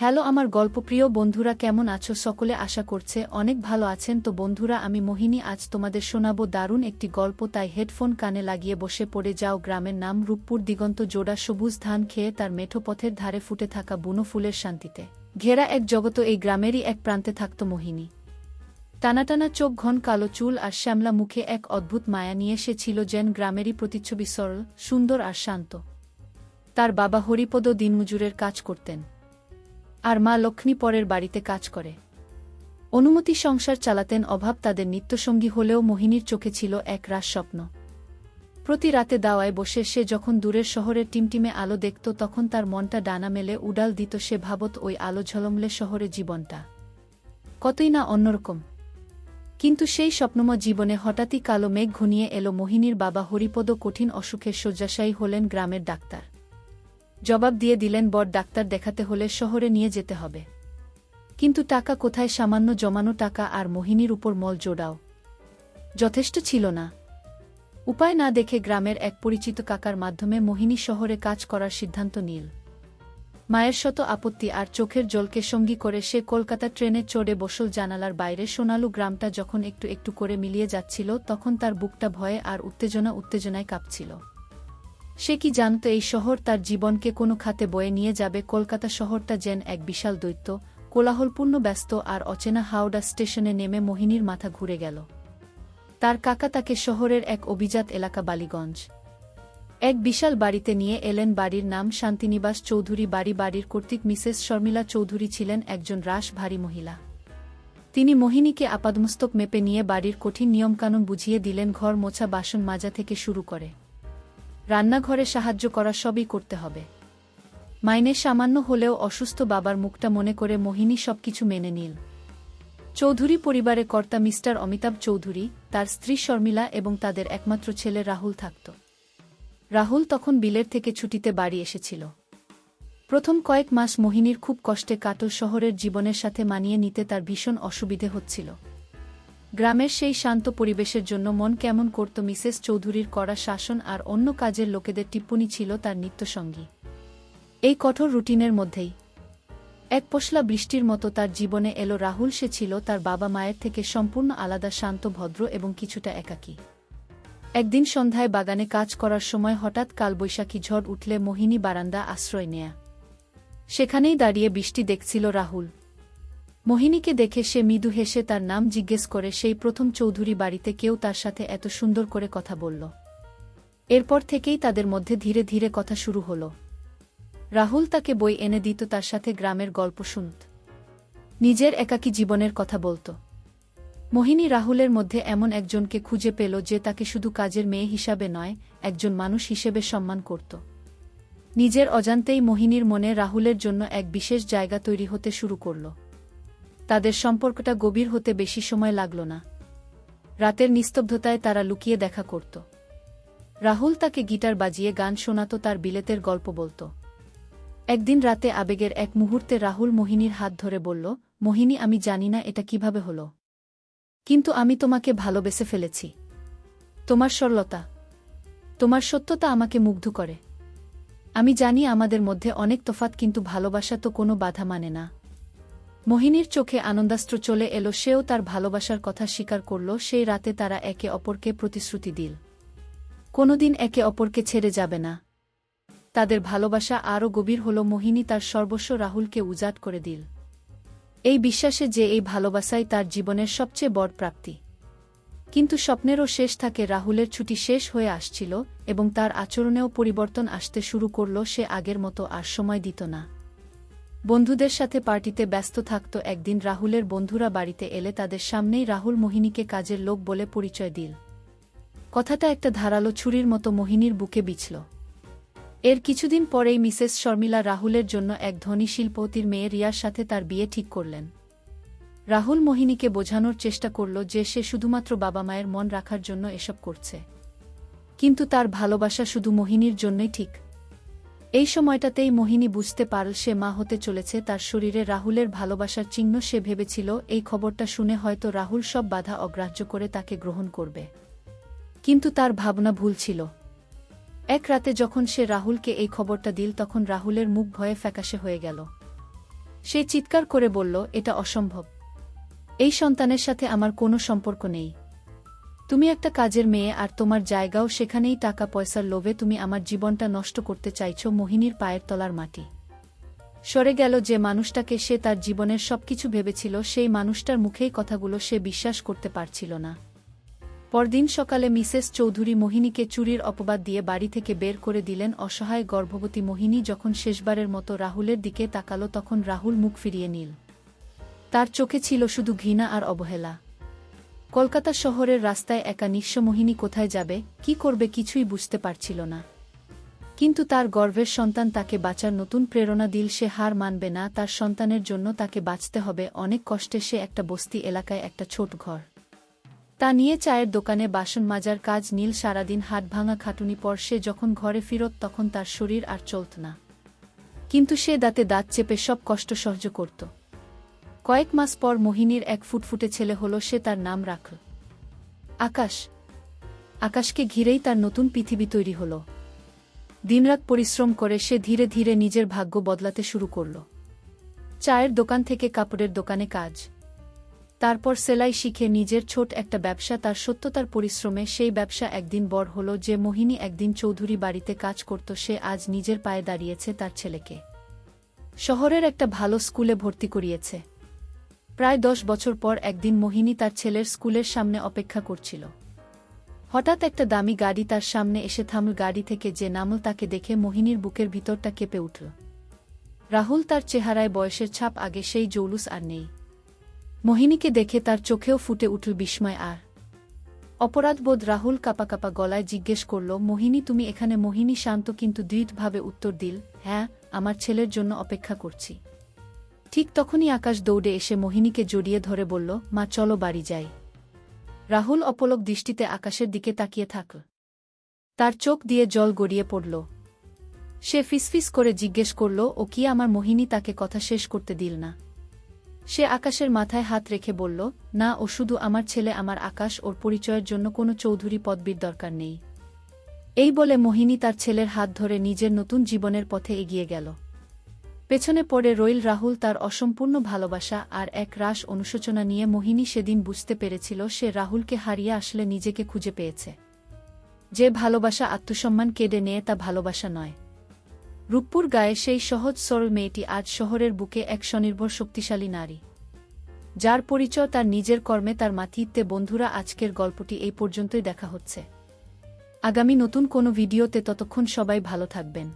Hello আমার গল্পপ্রিয় বন্ধুরা, কেমন আছো সকলে? আশা করছে অনেক ভালো আছেন। তো বন্ধুরা, আমি মোহিনী আজ তোমাদের শোনাবো দারুণ একটি গল্প, তাই হেডফোন কানে লাগিয়ে বসে পড়ে যাও। গ্রামের নাম রূপপুর। দিগন্ত জোড়া সবুজ ধান খেয়ে তার মেঠো পথের ধারে ফুটে থাকা বুনো ফুলের শান্তিতে ঘেরা এক জগৎ। এই গ্রামেরই এক প্রান্তে থাকত মোহিনী। টানাটানা চোখ, ঘন কালো চুল আর শ্যামলা মুখে এক অদ্ভুত মায়া নিয়ে সে ছিল যেন গ্রামেরই প্রতিচ্ছবি, সরল, সুন্দর আর শান্ত। তার বাবা হরিপদ দিনমজুরের কাজ করতেন, আর মা লক্ষ্মী পরের বাড়িতে কাজ করে অনুমতি সংসার চালাতেন। অভাব তাদের নিত্যসঙ্গী হলেও মোহিনীর চোখে ছিল এক রাস স্বপ্ন। প্রতি রাতে দাওয়ায় বসে সে যখন দূরের শহরের টিমটিমে আলো দেখত, তখন তার মনটা ডানা মেলে উড়াল দিত। সে ভাবত ওই আলো ঝলমলে শহরে জীবনটা কতই না অন্যরকম। কিন্তু সেই স্বপ্নময় জীবনে হঠাৎই কালো মেঘ ঘনিয়ে এলো। মোহিনীর বাবা হরিপদ কঠিন অসুখে শয্যাশায়ী হলেন। গ্রামের ডাক্তার জবাব দিয়ে দিলেন, বড় ডাক্তার দেখাতে হলে শহরে নিয়ে যেতে হবে। কিন্তু টাকা কোথায়? সামান্য জমানো টাকা আর মোহিনীর উপর মল জোড়াও যথেষ্ট ছিল না। উপায় না দেখে গ্রামের এক পরিচিত কাকার মাধ্যমে মোহিনী শহরে কাজ করার সিদ্ধান্ত নিল। মায়ের শত আপত্তি আর চোখের জলকে সঙ্গী করে সে কলকাতা ট্রেনে চড়ে বসল। জানালার বাইরে সোনালু গ্রামটা যখন একটু একটু করে মিলিয়ে যাচ্ছিল, তখন তার বুকটা ভয়ে আর উত্তেজনায় কাঁপছিল। সে কি জানত এই শহর তার জীবনকে কোনো খাতে বয়ে নিয়ে যাবে? কলকাতা শহরটা যেন এক বিশাল দৈত্য, কোলাহলপূর্ণ, ব্যস্ত আর অচেনা। হাওড়া স্টেশনে নেমে মোহিনীর মাথা ঘুরে গেল। তার কাকা তাকে শহরের এক অভিজাত এলাকা বালিগঞ্জ এক বিশাল বাড়িতে নিয়ে এলেন। বাড়ির নাম শান্তিনিবাস চৌধুরী বাড়ি। বাড়ির কর্তৃক মিসেস শর্মিলা চৌধুরী ছিলেন একজন রাশ ভারী মহিলা। তিনি মোহিনীকে আপাদমস্তক মেপে নিয়ে বাড়ির কঠিন নিয়মকানুন বুঝিয়ে দিলেন। ঘর মোছা, বাসন মাজা থেকে শুরু করে রান্নাঘরে সাহায্য করা সবই করতে হবে। মাইনে সামান্য হলেও অসুস্থ বাবার মুখটা মনে করে মোহিনী সবকিছু মেনে নিল। চৌধুরী পরিবারে কর্তা মিস্টার অমিতাভ চৌধুরী, তার স্ত্রী শর্মিলা এবং তাদের একমাত্র ছেলে রাহুল থাকত। রাহুল তখন বিলের থেকে ছুটিতে বাড়ি এসেছিল। প্রথম কয়েক মাস মোহিনীর খুব কষ্টে কাটল। শহরের জীবনের সাথে মানিয়ে নিতে তার ভীষণ অসুবিধে হচ্ছিল। গ্রামের সেই শান্ত পরিবেশের জন্য মন কেমন করত। মিসেস চৌধুরীর কড়া শাসন আর অন্য কাজের লোকেদের টিপ্পনী ছিল তার নিত্যসঙ্গী। এই কঠোর রুটিনের মধ্যেই এক পশলা বৃষ্টির মতো তার জীবনে এলো রাহুল। সে ছিল তার বাবা মায়ের থেকে সম্পূর্ণ আলাদা, শান্ত, ভদ্র এবং কিছুটা একাকী। একদিন সন্ধ্যায় বাগানে কাজ করার সময় হঠাৎ কালবৈশাখী ঝড় উঠলে মোহিনী বারান্দা আশ্রয় নেয়া। সেখানেই দাঁড়িয়ে বৃষ্টি দেখছিল রাহুল। মোহিনীকে দেখে সে মৃদু হেসে তার নাম জিজ্ঞেস করে। সেই প্রথম চৌধুরী বাড়িতে কেউ তার সাথে এত সুন্দর করে কথা বলল। এরপর থেকেই তাদের মধ্যে ধীরে ধীরে কথা শুরু হলো। রাহুল তাকে বই এনে দিত, তার সাথে গ্রামের গল্প শুনত, নিজের একাকী জীবনের কথা বলত। মোহিনী রাহুলের মধ্যে এমন একজনকে খুঁজে পেল যে তাকে শুধু কাজের মেয়ে হিসাবে নয়, একজন মানুষ হিসেবে সম্মান করত। নিজের অজান্তেই মোহিনীর মনে রাহুলের জন্য এক বিশেষ জায়গা তৈরি হতে শুরু করল। তাদের সম্পর্কটা গভীর হতে বেশি সময় লাগল না। রাতের নিস্তব্ধতায় তারা লুকিয়ে দেখা করত। রাহুল তাকে গিটার বাজিয়ে গান শোনাত, তার বিলেতের গল্প বলত। একদিন রাতে আবেগের এক মুহূর্তে রাহুল মোহিনীর হাত ধরে বলল, মোহিনী, আমি জানি না এটা কিভাবে হলো, কিন্তু আমি তোমাকে ভালোবেসে ফেলেছি। তোমার সরলতা, তোমার সত্যতা আমাকে মুগ্ধ করে। আমি জানি আমাদের মধ্যে অনেক তফাৎ, কিন্তু ভালোবাসা তো কোনো বাধা মানে না। মোহিনীর চোখে আনন্দাস্ত্র চলে এলো। সেও তার ভালোবাসার কথা স্বীকার করল। সেই রাতে তারা একে অপরকে প্রতিশ্রুতি দিল, কোনোদিন একে অপরকে ছেড়ে যাবে না। তাদের ভালোবাসা আরও গভীর হল। মোহিনী তার সর্বস্ব রাহুলকে উজাড় করে দিল, এই বিশ্বাসে যে এই ভালোবাসাই তার জীবনের সবচেয়ে বড় প্রাপ্তি। কিন্তু স্বপ্নেরও শেষ থাকে। রাহুলের ছুটি শেষ হয়ে আসছিল এবং তার আচরণেও পরিবর্তন আসতে শুরু করল। সে আগের মতো আর সময় দিত না। বন্ধুদের সাথে পার্টিতে ব্যস্ত থাকত। একদিন রাহুলের বন্ধুরা বাড়িতে এলে তাদের সামনেই রাহুল মোহিনীকে কাজের লোক বলে পরিচয় দিল। কথাটা একটা ধারালো ছুরির মতো মোহিনীর বুকে বিঁধল। এর কিছুদিন পরেই মিসেস শর্মিলা রাহুলের জন্য এক ধনী শিল্পপতির মেয়ে রিয়ার সাথে তার বিয়ে ঠিক করলেন। রাহুল মোহিনীকে বোঝানোর চেষ্টা করল যে সে শুধুমাত্র বাবা মায়ের মন রাখার জন্য এসব করছে, কিন্তু তার ভালোবাসা শুধু মোহিনীর জন্যই ঠিক। এই সময়টাতেই মোহিনী বুঝতে পারল সে মা হতে চলেছে। তার শরীরে রাহুলের ভালোবাসার চিহ্ন। সে ভেবেছিল এই খবরটা শুনে হয়তো রাহুল সব বাধা অগ্রাহ্য করে তাকে গ্রহণ করবে, কিন্তু তার ভাবনা ভুল ছিল। এক রাতে যখন সে রাহুলকে এই খবরটা দিল, তখন রাহুলের মুখ ভয়ে ফ্যাকাশে হয়ে গেল। সে চিৎকার করে বলল, এটা অসম্ভব। এই সন্তানের সাথে আমার কোনো সম্পর্ক নেই। তুমি একটা কাজের মেয়ে আর তোমার জায়গাও সেখানেই, টাকা পয়সার লোভে তুমি আমার জীবনটা নষ্ট করতে চাইছ। মোহিনীর পায়ের তলার মাটি সরে গেল। যে মানুষটাকে সে তার জীবনের সবকিছু ভেবেছিল, সেই মানুষটার মুখেই কথাগুলো সে বিশ্বাস করতে পারছিল না। পরদিন সকালে মিসেস চৌধুরী মোহিনীকে চুরির অপবাদ দিয়ে বাড়ি থেকে বের করে দিলেন। অসহায় গর্ভবতী মোহিনী যখন শেষবারের মতো রাহুলের দিকে তাকালো, তখন রাহুল মুখ ফিরিয়ে নিল। তার চোখে ছিল শুধু ঘৃণা আর অবহেলা। কলকাতা শহরের রাস্তায় একা নিঃস্ব মোহিনী কোথায় যাবে, কি করবে, কিছুই বুঝতে পারছিল না। কিন্তু তার গর্ভের সন্তান তাকে বাঁচার নতুন প্রেরণা দিল। সে হার মানবে না, তার সন্তানের জন্য তাকে বাঁচতে হবে। অনেক কষ্টে সে একটা বস্তি এলাকায় একটা ছোট ঘর তা নিয়ে চায়ের দোকানে বাসন মাজার কাজ নীল। সারাদিন হাট ভাঙা খাটুনি পর সে যখন ঘরে ফিরত, তখন তার শরীর আর চলত না। কিন্তু সে দাঁতে দাঁত চেপে সব কষ্ট সহ্য করত। কয়েক মাস পর মোহিনীর এক ফুটফুটে ছেলে হলো। সে তার নাম রাখল আকাশ। আকাশকে ঘিরেই তার নতুন পৃথিবী তৈরি হল। দিনরাত পরিশ্রম করে সে ধীরে ধীরে নিজের ভাগ্য বদলাতে শুরু করল। চায়ের দোকান থেকে কাপড়ের দোকানে কাজ, তারপর সেলাই শিখে নিজের ছোট একটা ব্যবসা। তার সত্যতার পরিশ্রমে সেই ব্যবসা একদিন বড় হল। যে মোহিনী একদিন চৌধুরী বাড়িতে কাজ করত, সে আজ নিজের পায়ে দাঁড়িয়েছে। তার ছেলেকে শহরের একটা ভালো স্কুলে ভর্তি করিয়েছে। প্রায় 10 বছর পর একদিন মোহিনী তার ছেলের স্কুলের সামনে অপেক্ষা করছিল। হঠাৎ একটা দামি গাড়ি তার সামনে এসে থামল। গাড়ি থেকে যে নামল তাকে দেখে মোহিনীর বুকের ভিতরটা কেঁপে উঠল। রাহুল। তার চেহারায় বয়সের ছাপ, আগে সেই জৌলুস আর নেই। মোহিনীকে দেখে তার চোখেও ফুটে উঠল বিস্ময় আর অপরাধবোধ। রাহুল কাঁপা কাঁপা গলায় জিজ্ঞেস করল, মোহিনী তুমি এখানে? মোহিনী শান্ত কিন্তু দৃঢ়ভাবে উত্তর দিল, হ্যাঁ, আমার ছেলের জন্য অপেক্ষা করছি। ঠিক তখনই আকাশ দৌড়ে এসে মোহিনীকে জড়িয়ে ধরে বলল, মা চলো বাড়ি যাই। রাহুল অপলক দৃষ্টিতে আকাশের দিকে তাকিয়ে থাকল। তার চোখ দিয়ে জল গড়িয়ে পড়ল। সে ফিসফিস করে জিজ্ঞেস করল, ও কি আমার? মোহিনী তাকে কথা শেষ করতে দিল না। সে আকাশের মাথায় হাত রেখে বলল, না, ও শুধু আমার ছেলে, আমার আকাশ। ওর পরিচয়ের জন্য কোনো চৌধুরী পদবীর দরকার নেই। এই বলে মোহিনী তার ছেলের হাত ধরে নিজের নতুন জীবনের পথে এগিয়ে গেল। পেছনে পড়ে রইল রাহুল, তার অসম্পূর্ণ ভালোবাসা আর এক রাশ অনুশোচনা নিয়ে। মোহিনী সেদিন বুঝতে পেরেছিল সে রাহুলকে হারিয়ে আসলে নিজেকে খুঁজে পেয়েছে। যে ভালোবাসা আত্মসম্মান কেড়ে নেয় তা ভালোবাসা নয়। রূপপুর গায়ে সেই সহজ সরল মেয়েটি আজ শহরের বুকে এক স্বনির্ভর শক্তিশালী নারী, যার পরিচয় তার নিজের কর্মে, তার মাতৃত্বে। বন্ধুরা, আজকের গল্পটি এই পর্যন্তই। দেখা হচ্ছে আগামী নতুন কোনো ভিডিওতে। ততক্ষণ সবাই ভালো থাকবেন।